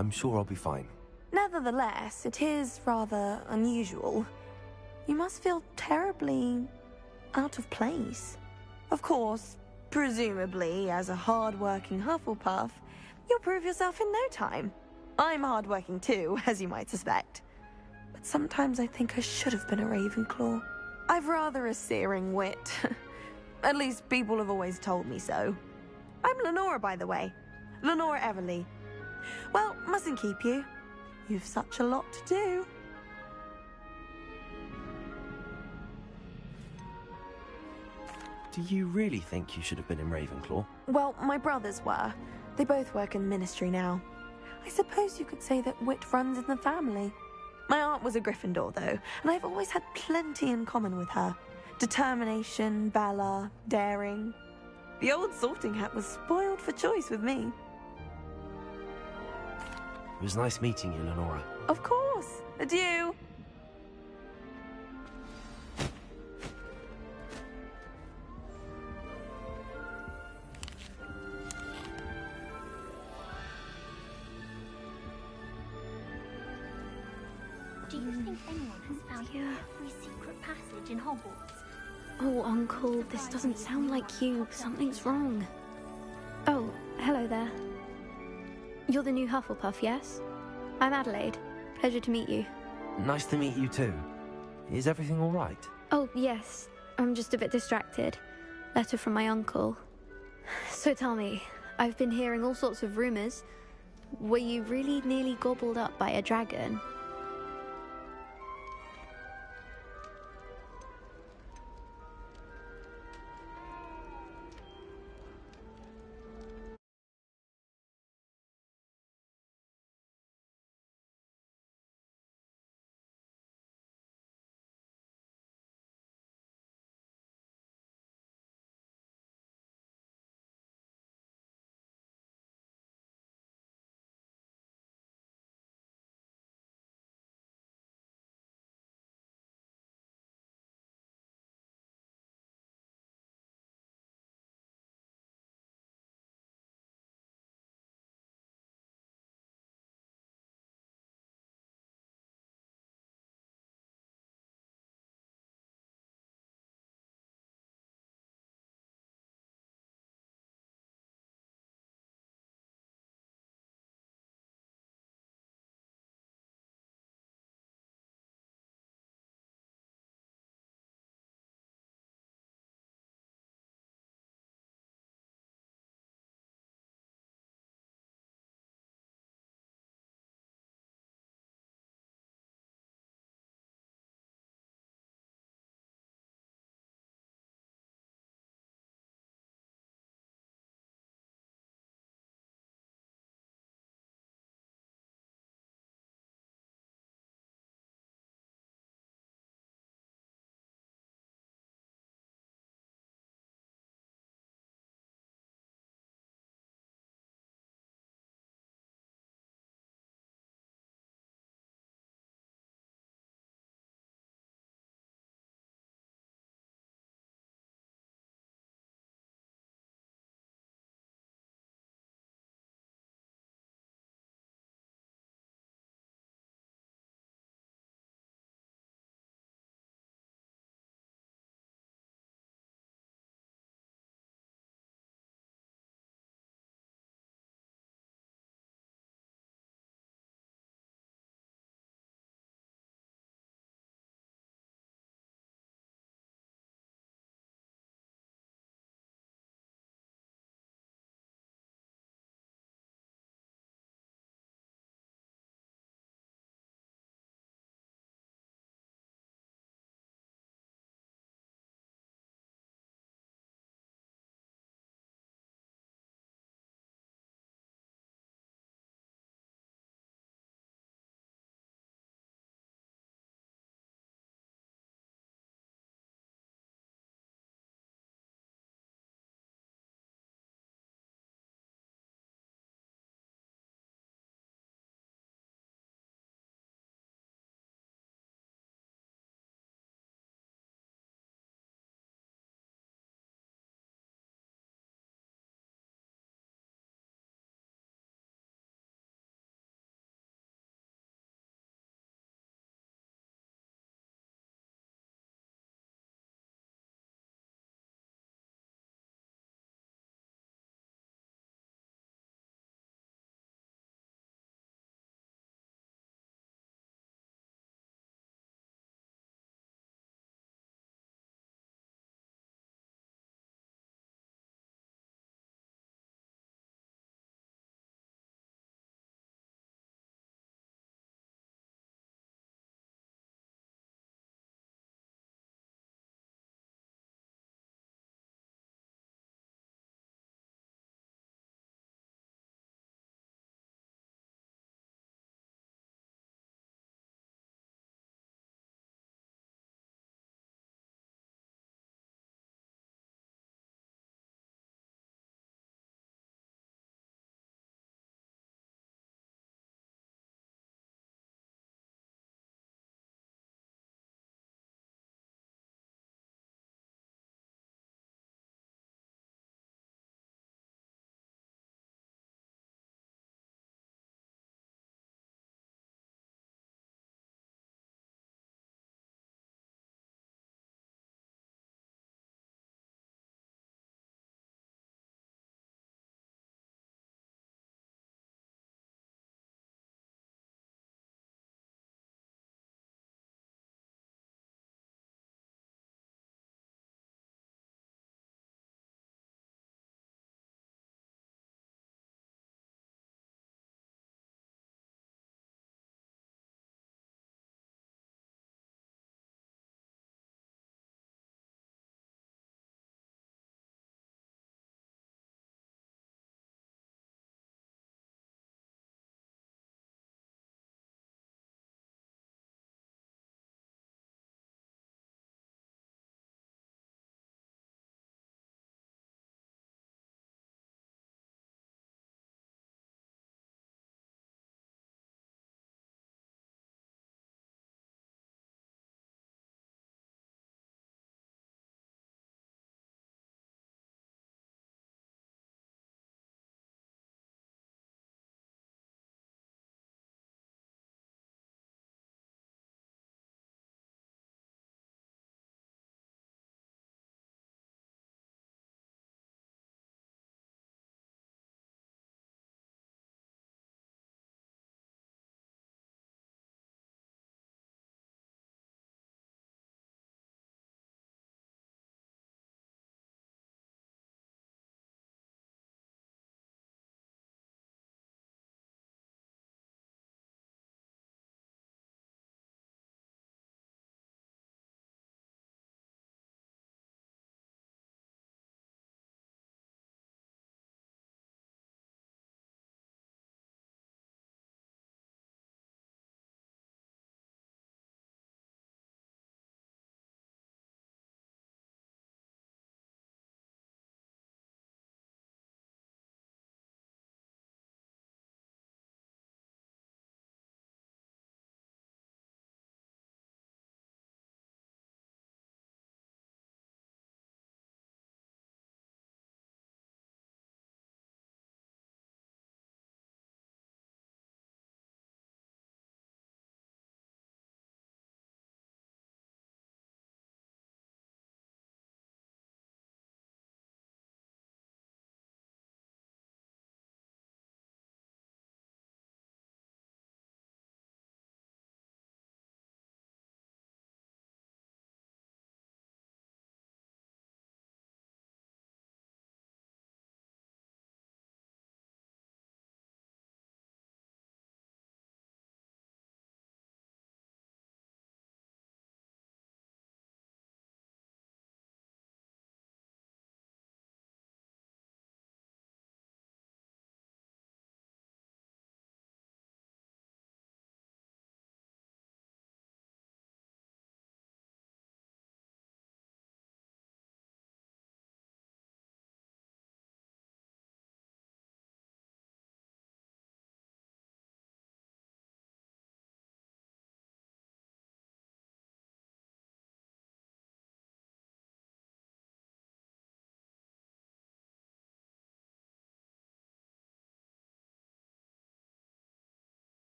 I'm sure I'll be fine. Nevertheless, it is rather unusual. You must feel terribly out of place. Of course, presumably, as a hard-working Hufflepuff, you'll prove yourself in no time. I'm hard-working too, as you might suspect. But sometimes I think I should have been a Ravenclaw. I've rather a searing wit. At least people have always told me so. I'm Lenora, by the way. Lenora Everly. Well, mustn't keep you. You've such a lot to do. Do you really think you should have been in Ravenclaw? Well, my brothers were. They both work in the ministry now. I suppose you could say that wit runs in the family. My aunt was a Gryffindor, though, and I've always had plenty in common with her. Determination, valor, daring. The old sorting hat was spoiled for choice with me. It was nice meeting you, Lenora. Of course. Adieu. Do you think anyone has found every secret passage in Hogwarts? Oh, Uncle, this doesn't sound like you. Something's wrong. Oh, hello there. You're the new Hufflepuff, yes? I'm Adelaide. Pleasure to meet you. Nice to meet you too. Is everything all right? Oh, yes. I'm just a bit distracted. Letter from my uncle. So tell me, I've been hearing all sorts of rumors. Were you really nearly gobbled up by a dragon?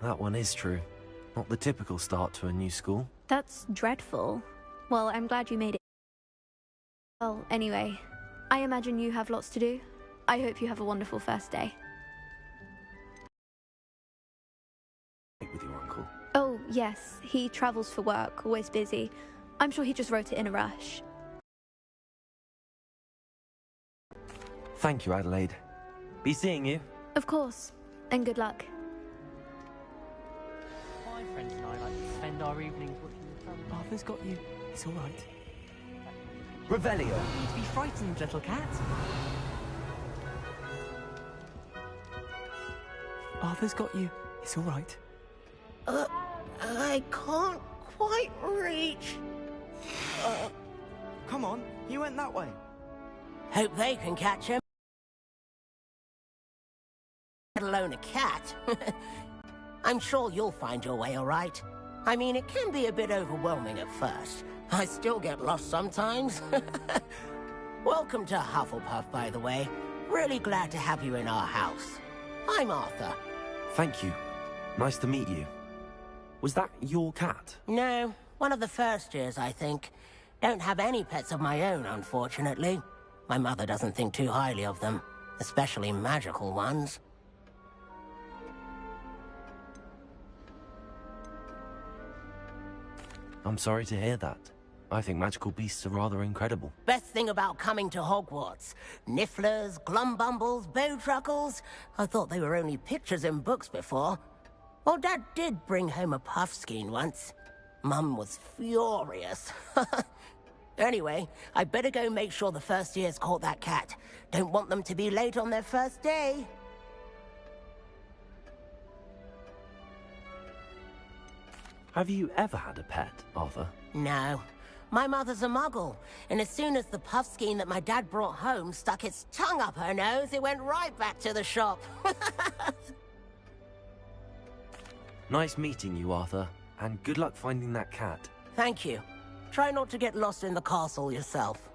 that one is true. Not the typical start to a new school. That's dreadful. Well, I'm glad you made it. Well, anyway, I imagine you have lots to do. I hope you have a wonderful first day. With your uncle. Oh, yes, he travels for work, always busy. I'm sure he just wrote it in a rush. Thank you, Adelaide. Be seeing you. Of course, and good luck. My friends and I like to spend our evenings watching the sun. Arthur's got you. It's all right. Revelio. You'd be frightened, little cat. Arthur's got you. It's all right. I can't quite reach. Come on, he went that way. Hope they can catch him. Let alone a cat. I'm sure you'll find your way all right. I mean, it can be a bit overwhelming at first. I still get lost sometimes. Welcome to Hufflepuff, by the way. Really glad to have you in our house. I'm Arthur. Thank you. Nice to meet you. Was that your cat? No, one of the first years, I think. Don't have any pets of my own, unfortunately. My mother doesn't think too highly of them, especially magical ones. I'm sorry to hear that. I think magical beasts are rather incredible. Best thing about coming to Hogwarts. Nifflers, glumbumbles, bowtruckles. I thought they were only pictures in books before. Well, Dad did bring home a puffskein once. Mum was furious. Anyway, I better go make sure the first years caught that cat. Don't want them to be late on their first day. Have you ever had a pet, Arthur? No. My mother's a muggle, and as soon as the puffskein that my dad brought home stuck its tongue up her nose, it went right back to the shop. Nice meeting you, Arthur, and good luck finding that cat. Thank you. Try not to get lost in the castle yourself.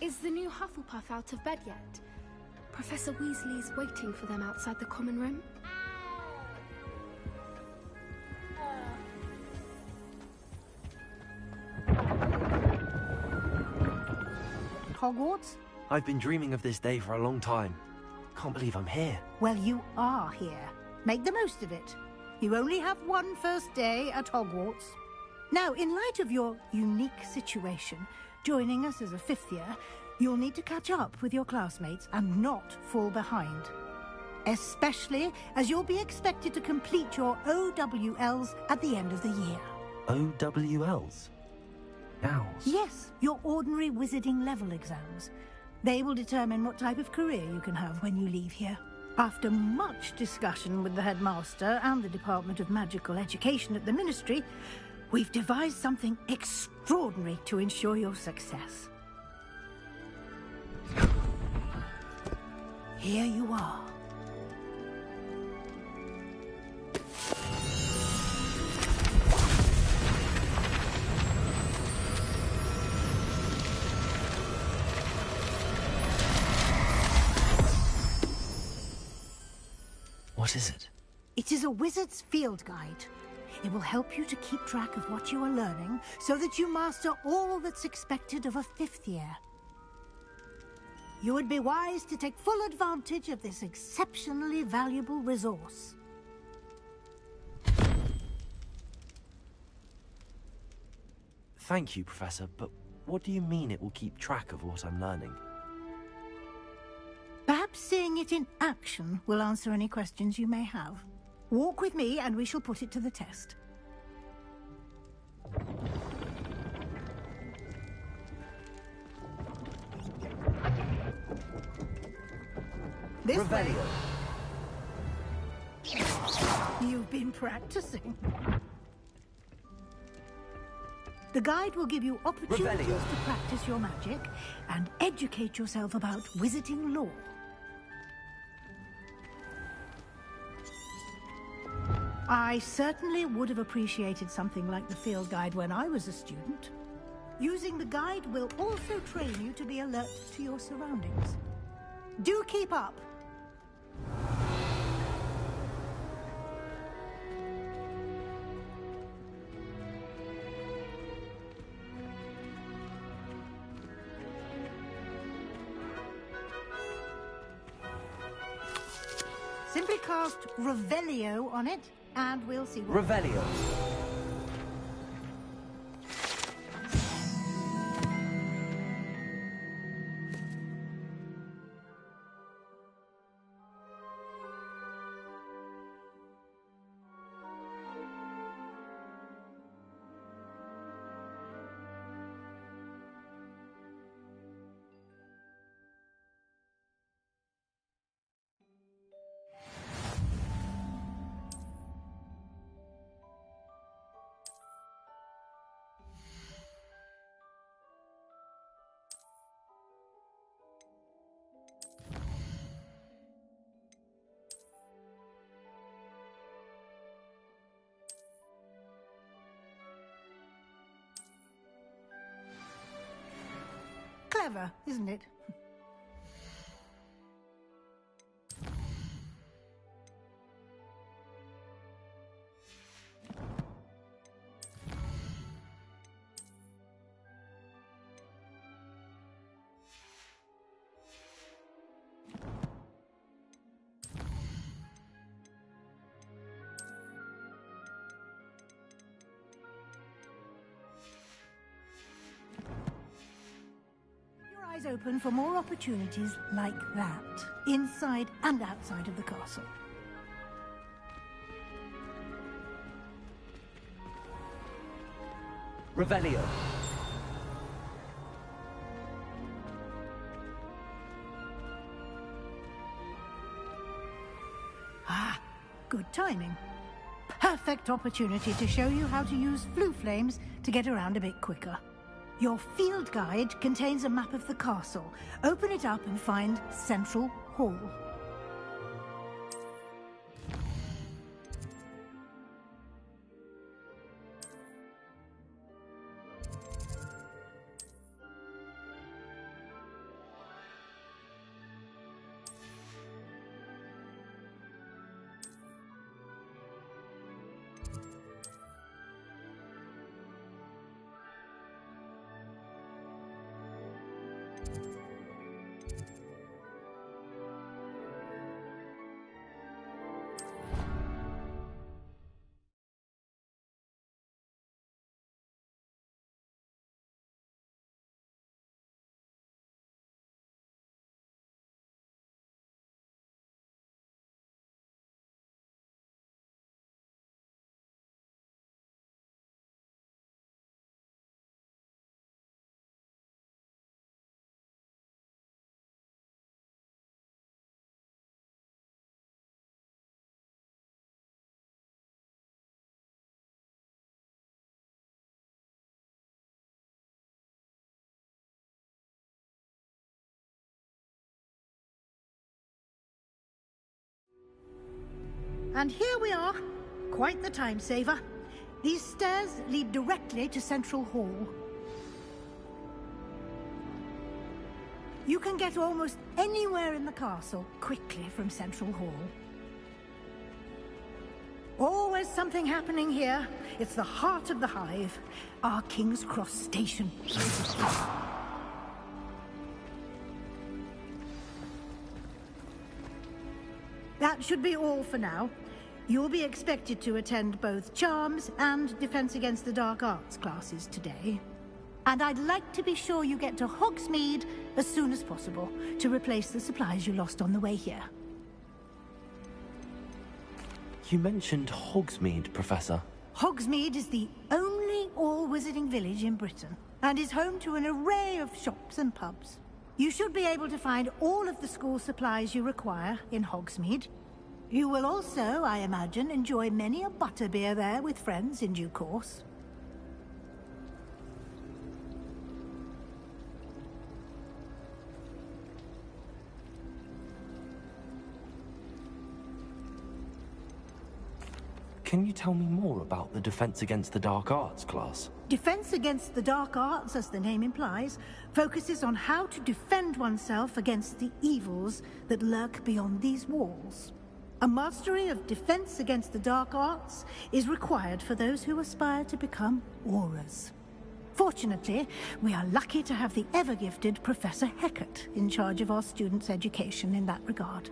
Is the new Hufflepuff out of bed yet? Professor Weasley's waiting for them outside the common room. Hogwarts? I've been dreaming of this day for a long time. Can't believe I'm here. Well, you are here. Make the most of it. You only have one first day at Hogwarts. Now, in light of your unique situation, joining us as a fifth year, you'll need to catch up with your classmates and not fall behind. Especially as you'll be expected to complete your OWLs at the end of the year. OWLs? Owls? Yes, your ordinary wizarding level exams. They will determine what type of career you can have when you leave here. After much discussion with the headmaster and the Department of Magical Education at the Ministry, we've devised something extraordinary to ensure your success. Here you are. What is it? It is a wizard's field guide. It will help you to keep track of what you are learning so that you master all that's expected of a fifth year. You would be wise to take full advantage of this exceptionally valuable resource. Thank you, Professor, but what do you mean it will keep track of what I'm learning? Perhaps seeing it in action will answer any questions you may have. Walk with me and we shall put it to the test. This way. You've been practicing. The guide will give you opportunities to practice your magic and educate yourself about wizarding lore. I certainly would have appreciated something like the field guide when I was a student. Using the guide will also train you to be alert to your surroundings. Do keep up! Simply cast Revelio on it, and we'll see what... Revelio. Clever, isn't it? Open for more opportunities like that, inside and outside of the castle. Revelio. Ah, good timing. Perfect opportunity to show you how to use flue flames to get around a bit quicker. Your field guide contains a map of the castle. Open it up and find Central Hall. And here we are. Quite the time saver. These stairs lead directly to Central Hall. You can get almost anywhere in the castle quickly from Central Hall. Always something happening here. It's the heart of the hive, our King's Cross station. That should be all for now. You'll be expected to attend both Charms and Defense Against the Dark Arts classes today. And I'd like to be sure you get to Hogsmeade as soon as possible to replace the supplies you lost on the way here. You mentioned Hogsmeade, Professor. Hogsmeade is the only all-wizarding village in Britain and is home to an array of shops and pubs. You should be able to find all of the school supplies you require in Hogsmeade. You will also, I imagine, enjoy many a butterbeer there with friends in due course. Can you tell me more about the Defense Against the Dark Arts class? Defense Against the Dark Arts, as the name implies, focuses on how to defend oneself against the evils that lurk beyond these walls. A mastery of Defense Against the Dark Arts is required for those who aspire to become Aurors. Fortunately, we are lucky to have the ever-gifted Professor Hecat in charge of our students' education in that regard.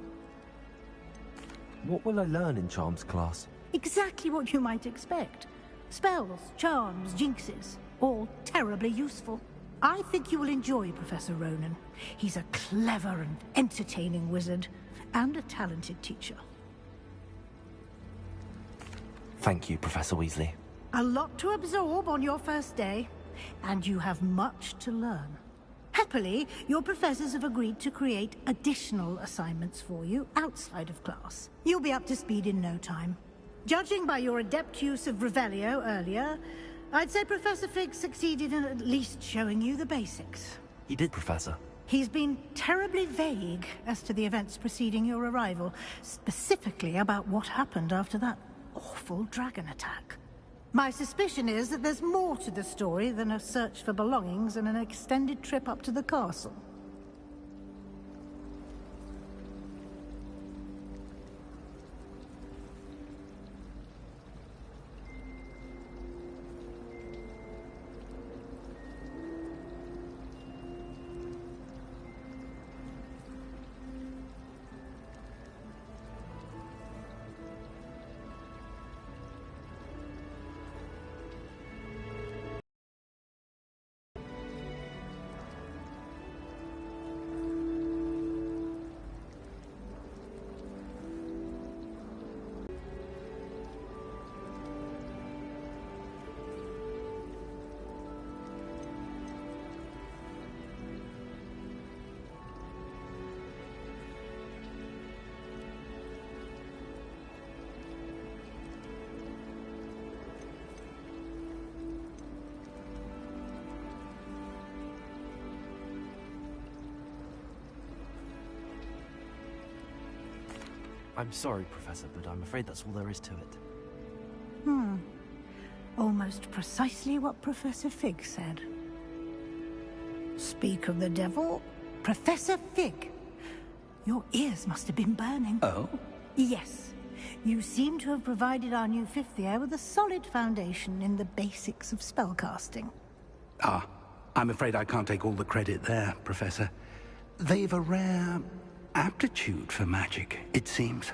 What will I learn in Charms class? Exactly what you might expect. Spells, charms, jinxes, all terribly useful. I think you will enjoy Professor Ronan. He's a clever and entertaining wizard, and a talented teacher. Thank you, Professor Weasley. A lot to absorb on your first day, and you have much to learn. Happily, your professors have agreed to create additional assignments for you outside of class. You'll be up to speed in no time. Judging by your adept use of Revelio earlier, I'd say Professor Fig succeeded in at least showing you the basics. He did, Professor. He's been terribly vague as to the events preceding your arrival, specifically about what happened after that awful dragon attack. My suspicion is that there's more to the story than a search for belongings and an extended trip up to the castle. I'm sorry, Professor, but I'm afraid that's all there is to it. Almost precisely what Professor Fig said. Speak of the devil, Professor Fig. Your ears must have been burning. Oh? Yes. You seem to have provided our new fifth year with a solid foundation in the basics of spellcasting. Ah, I'm afraid I can't take all the credit there, Professor. They've a rare aptitude for magic, it seems.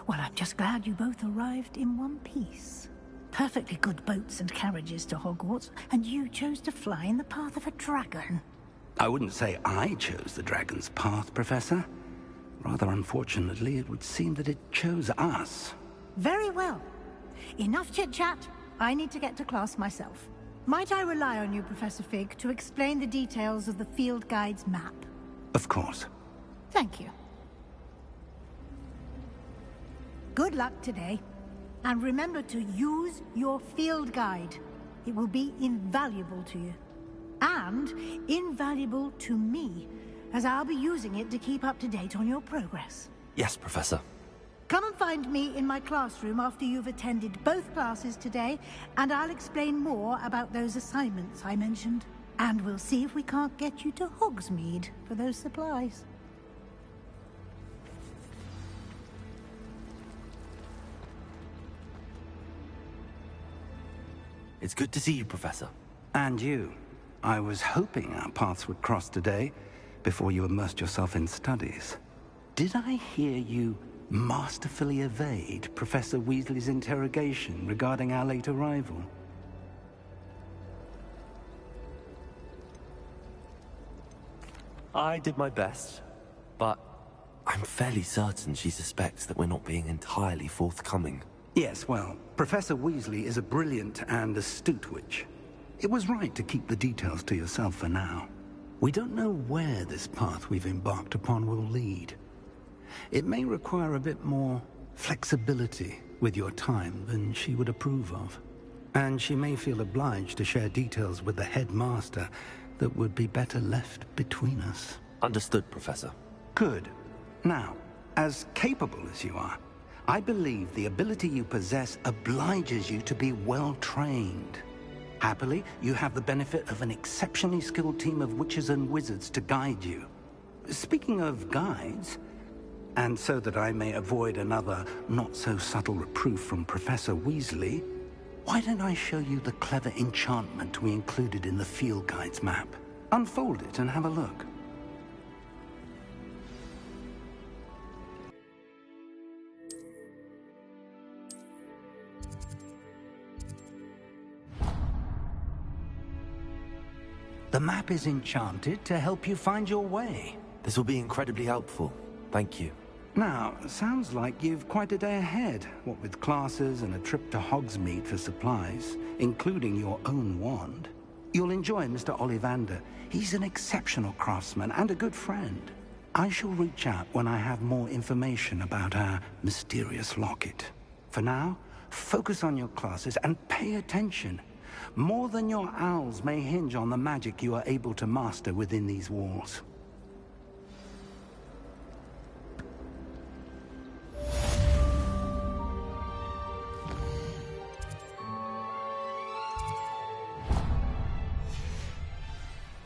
Well, I'm just glad you both arrived in one piece. Perfectly good boats and carriages to Hogwarts, and you chose to fly in the path of a dragon. I wouldn't say I chose the dragon's path, Professor. Rather unfortunately, it would seem that it chose us. Very well. Enough chit-chat. I need to get to class myself. Might I rely on you, Professor Fig, to explain the details of the field guide's map? Of course. Thank you. Good luck today. And remember to use your field guide. It will be invaluable to you. And invaluable to me, as I'll be using it to keep up to date on your progress. Yes, Professor. Come and find me in my classroom after you've attended both classes today, and I'll explain more about those assignments I mentioned. And we'll see if we can't get you to Hogsmeade for those supplies. It's good to see you, Professor. And you. I was hoping our paths would cross today, before you immersed yourself in studies. Did I hear you masterfully evade Professor Weasley's interrogation regarding our late arrival? I did my best, but I'm fairly certain she suspects that we're not being entirely forthcoming. Yes, well, Professor Weasley is a brilliant and astute witch. It was right to keep the details to yourself for now. We don't know where this path we've embarked upon will lead. It may require a bit more flexibility with your time than she would approve of. And she may feel obliged to share details with the headmaster that would be better left between us. Understood, Professor. Good. Now, as capable as you are, I believe the ability you possess obliges you to be well-trained. Happily, you have the benefit of an exceptionally skilled team of witches and wizards to guide you. Speaking of guides, and so that I may avoid another not-so-subtle reproof from Professor Weasley, why don't I show you the clever enchantment we included in the field guide's map? Unfold it and have a look. The map is enchanted to help you find your way. This will be incredibly helpful. Thank you. Now, sounds like you've quite a day ahead, what with classes and a trip to Hogsmeade for supplies, including your own wand. You'll enjoy Mr. Ollivander. He's an exceptional craftsman and a good friend. I shall reach out when I have more information about our mysterious locket. For now, focus on your classes and pay attention. More than your owls may hinge on the magic you are able to master within these walls.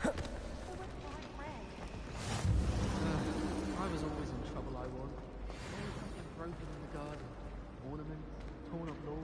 I was always in trouble, I was. Always something broken in the garden. Ornaments, torn up lawn.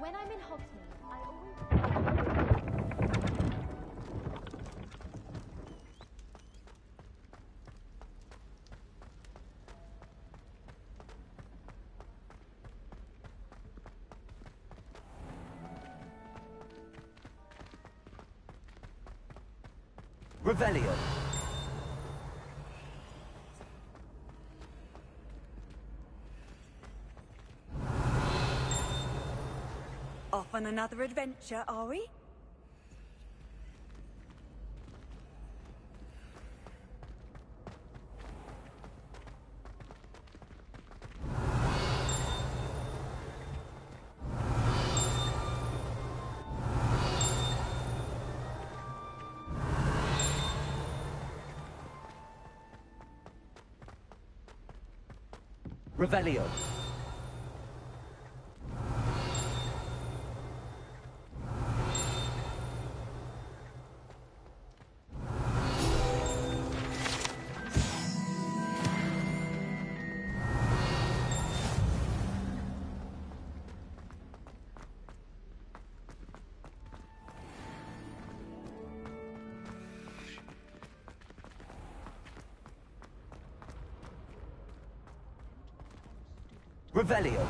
When I'm in Hogsmeade, I always... Revelio. Off on another adventure, are we? Revelio. Revelio.